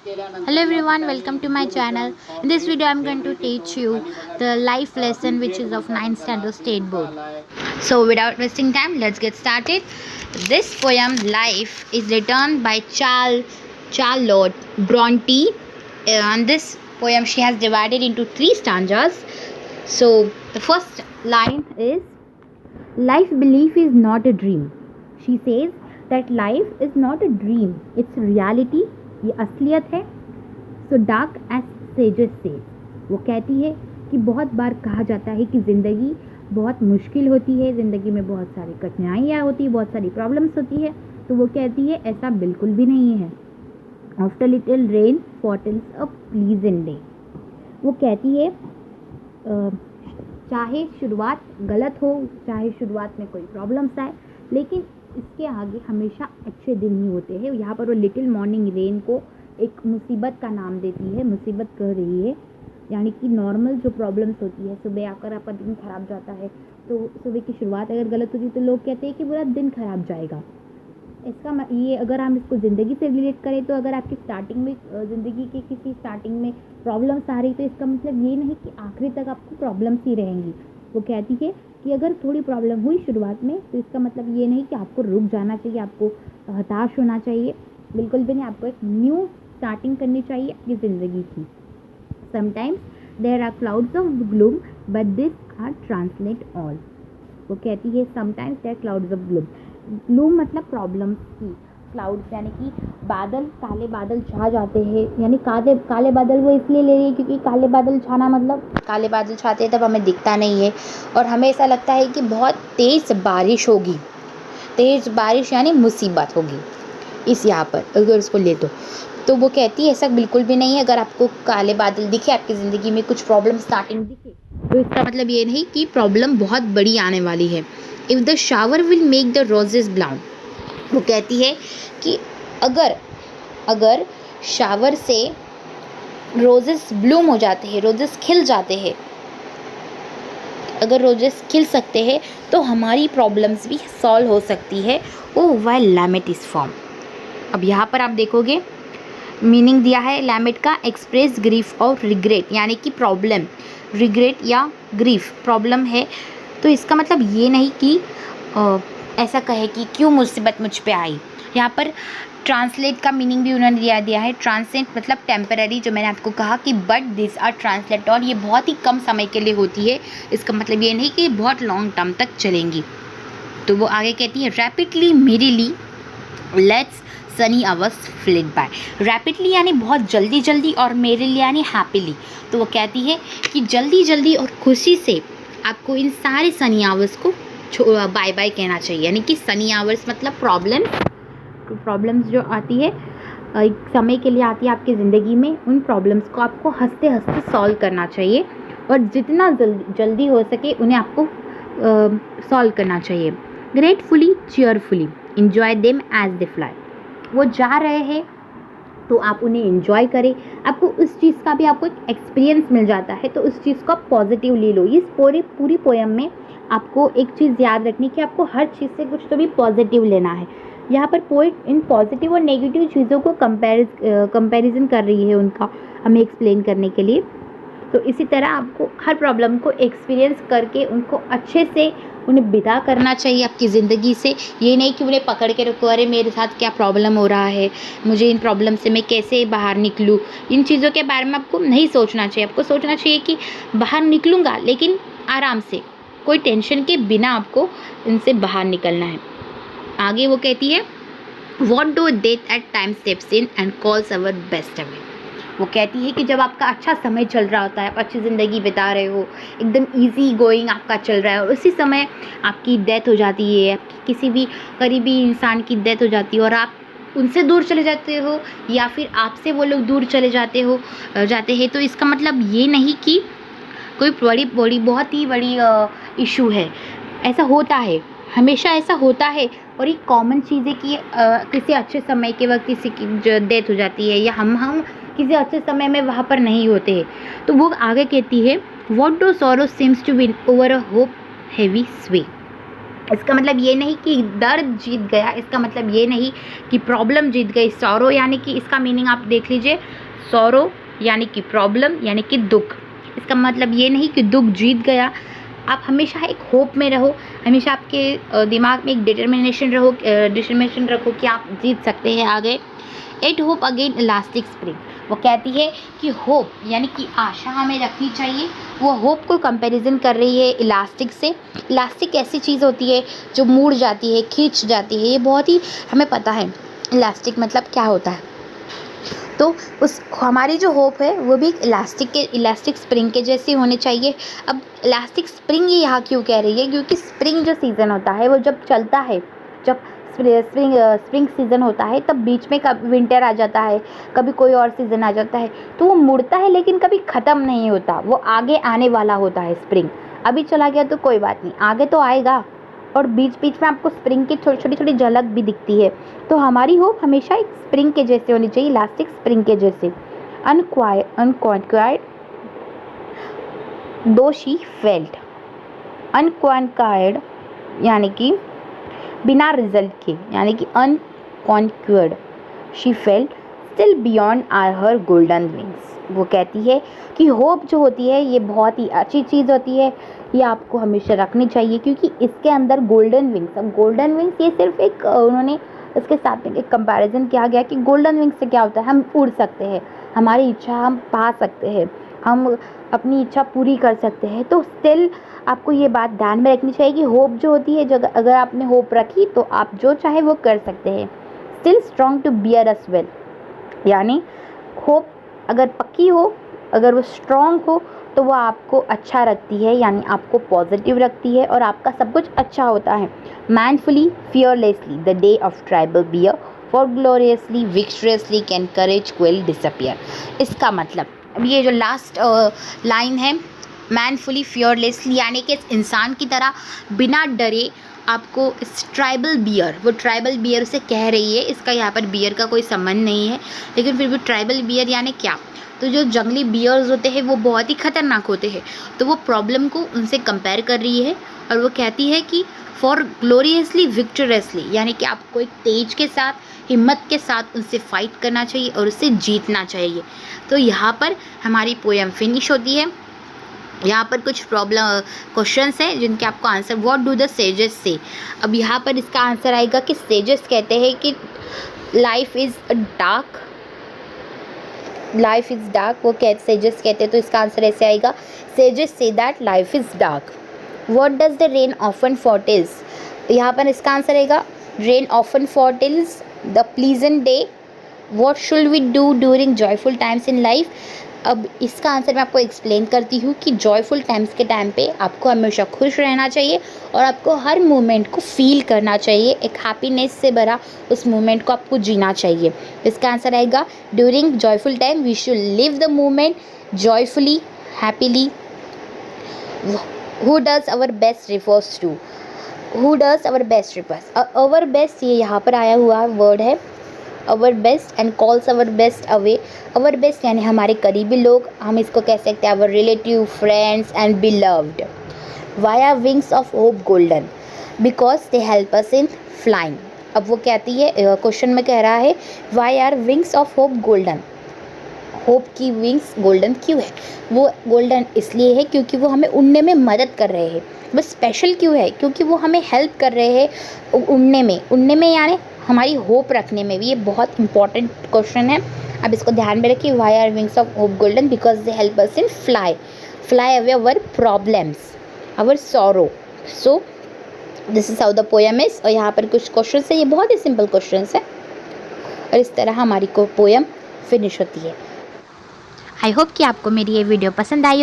Hello everyone, welcome to my channel. In this video I'm going to teach you the life lesson which is of 9th standard state board. So without wasting time, let's get started. This poem Life is written by Charlotte Bronte. And this poem she has divided into 3 stanzas. So the first line is, life belief is not a dream. She says that life is not a dream, it's reality. ये असलियत है. So dark as sages से, वो कहती है कि बहुत बार कहा जाता है कि ज़िंदगी बहुत मुश्किल होती है, ज़िंदगी में बहुत सारी कठिनाइयाँ होती है, बहुत सारी प्रॉब्लम्स होती है. तो वो कहती है ऐसा बिल्कुल भी नहीं है. After little rain foretells a pleasant day. वो कहती है चाहे शुरुआत गलत हो, चाहे शुरुआत में कोई प्रॉब्लम्स आए, लेकिन इसके आगे हमेशा अच्छे दिन ही होते हैं. यहाँ पर वो लिटिल मॉर्निंग रेन को एक मुसीबत का नाम देती है, मुसीबत कह रही है. यानी कि नॉर्मल जो प्रॉब्लम्स होती है, सुबह आकर आपका दिन ख़राब जाता है, तो सुबह की शुरुआत अगर गलत होती है तो लोग कहते हैं कि पूरा दिन ख़राब जाएगा. इसका ये अगर हम इसको ज़िंदगी से रिलेट करें तो अगर आपकी स्टार्टिंग में ज़िंदगी के किसी स्टार्टिंग में प्रॉब्लम्स आ रही तो इसका मतलब ये नहीं कि आखिरी तक आपको प्रॉब्लम्स ही रहेंगी. वो कहती है कि अगर थोड़ी प्रॉब्लम हुई शुरुआत में तो इसका मतलब ये नहीं कि आपको रुक जाना चाहिए, आपको हताश होना चाहिए, बिल्कुल भी नहीं. आपको एक न्यू स्टार्टिंग करनी चाहिए अपनी ज़िंदगी की. Sometimes there are clouds of gloom but this are translate all. वो कहती है sometimes there clouds of gloom. Gloom मतलब प्रॉब्लम्स की, क्लाउड्स यानी कि बादल, काले बादल छा जाते हैं. यानी काले बादल वो इसलिए ले रही है क्योंकि काले बादल छाना मतलब काले बादल छाते हैं तब हमें दिखता नहीं है और हमें ऐसा लगता है कि बहुत तेज़ बारिश होगी. तेज़ बारिश यानी मुसीबत होगी इस यहाँ पर अगर उसको ले तो वो कहती है ऐसा बिल्कुल भी नहीं है. अगर आपको काले बादल दिखे, आपकी ज़िंदगी में कुछ प्रॉब्लम स्टार्टिंग दिखे, तो इसका मतलब ये नहीं कि प्रॉब्लम बहुत बड़ी आने वाली है. If the shower will make the roses blown. वो कहती है कि अगर शावर से रोजेस ब्लूम हो जाते हैं, रोजेस खिल जाते हैं, अगर रोजेस खिल सकते हैं तो हमारी प्रॉब्लम्स भी सॉल्व हो सकती है. ओ व्हाइल लैमेट इज़ फॉर्म. अब यहाँ पर आप देखोगे मीनिंग दिया है लैमेट का, एक्सप्रेस ग्रीफ और रिग्रेट. यानी कि प्रॉब्लम, रिग्रेट या ग्रीफ प्रॉब्लम है तो इसका मतलब ये नहीं कि ऐसा कहे कि क्यों मुसीबत मुझ पे आई. यहाँ पर ट्रांसलेट का मीनिंग भी उन्होंने दिया है. ट्रांसलेट मतलब टेम्पररी, जो मैंने आपको कहा कि बट दिस आर ट्रांसलेट, और ये बहुत ही कम समय के लिए होती है. इसका मतलब ये नहीं कि बहुत लॉन्ग टर्म तक चलेंगी. तो वो आगे कहती है rapidly merrily let's sunny hours flit by. Rapidly यानी बहुत जल्दी जल्दी और मेरीली यानी हैप्पीली. तो वो कहती है कि जल्दी जल्दी और खुशी से आपको इन सारे सनी आवर्स को बाय बाय कहना चाहिए. यानी कि सनी आवर्स मतलब प्रॉब्लम्स जो आती है एक समय के लिए आती है आपकी ज़िंदगी में, उन प्रॉब्लम्स को आपको हंसते हंसते सॉल्व करना चाहिए और जितना जल्दी हो सके उन्हें आपको सॉल्व करना चाहिए. Gratefully cheerfully enjoy them as they fly. वो जा रहे हैं तो आप उन्हें एंजॉय करें. आपको उस चीज़ का भी आपको एक एक्सपीरियंस मिल जाता है तो उस चीज़ को आप पॉजिटिव ले लो. इस पूरी पोएम में आपको एक चीज़ याद रखनी कि आपको हर चीज़ से कुछ तो भी पॉजिटिव लेना है. यहाँ पर पोएट इन पॉजिटिव और नेगेटिव चीज़ों को कंपैरिजन कर रही है उनका हमें एक्सप्लेन करने के लिए. तो इसी तरह आपको हर प्रॉब्लम को एक्सपीरियंस करके उनको अच्छे से उन्हें विदा करना चाहिए आपकी ज़िंदगी से. ये नहीं कि उन्हें पकड़ के रखो, अरे मेरे साथ क्या प्रॉब्लम हो रहा है, मुझे इन प्रॉब्लम से मैं कैसे बाहर निकलूँ. इन चीज़ों के बारे में आपको नहीं सोचना चाहिए. आपको सोचना चाहिए कि बाहर निकलूँगा लेकिन आराम से, कोई टेंशन के बिना आपको इनसे बाहर निकलना है. आगे वो कहती है what do death at time steps in and calls our best away. वो कहती है कि जब आपका अच्छा समय चल रहा होता है, आप अच्छी ज़िंदगी बिता रहे हो, एकदम इजी गोइंग आपका चल रहा है और उसी समय आपकी डेथ हो जाती है, आपकी किसी भी करीबी इंसान की डेथ हो जाती है और आप उनसे दूर चले जाते हो या फिर आपसे वो लोग दूर चले जाते हैं, तो इसका मतलब ये नहीं कि कोई बहुत ही बड़ी इशू है. ऐसा होता है, हमेशा ऐसा होता है और ये कॉमन चीज़ है कि किसी अच्छे समय के वक्त किसी की डेथ हो जाती है या हम किसी अच्छे समय में वहाँ पर नहीं होते हैं. तो वो आगे कहती है what do sorrow seems to win over a hope heavy sway. इसका मतलब ये नहीं कि दर्द जीत गया, इसका मतलब ये नहीं कि प्रॉब्लम जीत गई. सॉरो यानी कि इसका मीनिंग आप देख लीजिए, सॉरो यानी कि प्रॉब्लम यानी कि दुख। इसका मतलब ये नहीं कि दुख जीत गया। आप हमेशा एक होप में रहो, हमेशा आपके दिमाग में एक डिटर्मिनेशन रखो कि आप जीत सकते हैं आगे। It hope again elastic spring. वो कहती है कि होप यानी कि आशा हमें रखनी चाहिए। वो होप को कंपैरिजन कर रही है इलास्टिक से। इलास्टिक ऐसी चीज़ होती है जो मुड़ जाती है, खींच जाती है। ये बहुत ही हमें पता है इलास्टिक मतलब क्या होता है। तो उस हमारी जो होप है वो भी इलास्टिक स्प्रिंग के जैसी होनी चाहिए। अब इलास्टिक स्प्रिंग ये यहाँ क्यों कह रही है, क्योंकि स्प्रिंग जो सीज़न होता है वो जब चलता है, जब स्प्रिंग सीज़न होता है तब बीच में कभी विंटर आ जाता है, कभी कोई और सीज़न आ जाता है, तो वो मुड़ता है लेकिन कभी ख़त्म नहीं होता, वो आगे आने वाला होता है। स्प्रिंग अभी चला गया तो कोई बात नहीं, आगे तो आएगा। और बीच बीच में आपको स्प्रिंग की छोटी छोटी झलक भी दिखती है। तो हमारी होप हमेशा एक स्प्रिंग के जैसे होनी चाहिए, इलास्टिक स्प्रिंग के जैसे। अनक्वाइड दो शी फेल्ट। अनक्वाइड यानी कि बिना रिजल्ट के, यानी कि unconquered. She felt still beyond are her golden wings. वो कहती है कि होप जो होती है ये बहुत ही अच्छी चीज़ होती है, ये आपको हमेशा रखनी चाहिए, क्योंकि इसके अंदर गोल्डन विंग्स। अब गोल्डन विंग्स ये सिर्फ एक उन्होंने इसके साथ में एक कंपैरिजन किया गया कि गोल्डन विंग्स से क्या होता है, हम उड़ सकते हैं, हमारी इच्छा हम पा सकते हैं, हम अपनी इच्छा पूरी कर सकते हैं। तो स्टिल आपको ये बात ध्यान में रखनी चाहिए कि होप जो होती है, जब अगर आपने होप रखी तो आप जो चाहे वो कर सकते हैं। Still strong to bear us well, यानी होप अगर पक्की हो, अगर वो स्ट्रॉन्ग हो तो वो आपको अच्छा रखती है, यानी आपको पॉजिटिव रखती है और आपका सब कुछ अच्छा होता है। Manfully fearlessly the day of tribal bear for gloriously victoriously can courage quell disappear. इसका मतलब अब ये जो लास्ट लाइन है, मैनफुली फियरलेसली यानी कि इस इंसान की तरह बिना डरे आपको इस ट्राइबल बियर, वो ट्राइबल बियर से कह रही है, इसका यहाँ पर बियर का कोई संबंध नहीं है, लेकिन फिर भी ट्राइबल बियर यानी क्या, तो जो जंगली बियर्स होते हैं वो बहुत ही ख़तरनाक होते हैं। तो वो प्रॉब्लम को उनसे कंपेयर कर रही है और वो कहती है कि फॉर ग्लोरियसली विक्टोरियसली, यानी कि आपको एक तेज के साथ, हिम्मत के साथ उनसे फाइट करना चाहिए और उससे जीतना चाहिए। तो यहाँ पर हमारी पोएम फिनिश होती है। यहाँ पर कुछ क्वेश्चंस हैं जिनके आपको answer, what do the sages से। अब यहाँ पर इसका आंसर आएगा कि सेजेस कहते हैं कि लाइफ इज़ डार्क, वो सेजेस कहते हैं, तो इसका आंसर ऐसे आएगा, सेजेस से that life is dark. What does the rain often foretells. यहाँ पर इसका आंसर आएगा, rain often foretells the pleasant day. What should we do during joyful times in life. अब इसका आंसर मैं आपको एक्सप्लेन करती हूँ कि जॉयफुल टाइम्स के टाइम पे आपको हमेशा खुश रहना चाहिए और आपको हर मोमेंट को फील करना चाहिए, एक हैप्पीनेस से भरा उस मोमेंट को आपको जीना चाहिए। इसका आंसर आएगा, during joyful time we should live the moment joyfully, happily. Who does our best refers to, who does our best refers, our best ये यहाँ पर आया हुआ वर्ड है, our best, and calls our best away. Our best यानी हमारे करीबी लोग, हम इसको कह सकते हैं our relative, friends and beloved. Via wings of hope golden because they help us in flying. अब वो कहती है, क्वेश्चन में कह रहा है, why are wings of hope golden, hope की विंग्स गोल्डन क्यों है। वो गोल्डन इसलिए है क्योंकि वो हमें उड़ने में मदद कर रहे हैं। वो स्पेशल क्यों है, क्योंकि वो हमें हेल्प कर रहे हैं उड़ने में यानी हमारी होप रखने में भी। ये बहुत इंपॉर्टेंट क्वेश्चन है, अब इसको ध्यान में रखिए। Why are wings of hope golden because they help us in fly away our problems, our sorrow. So this is how the poem is. और यहाँ पर कुछ क्वेश्चन है, ये बहुत ही सिंपल क्वेश्चन है और इस तरह हमारी पोएम फिनिश होती है। आई होप कि आपको मेरी ये वीडियो पसंद आई।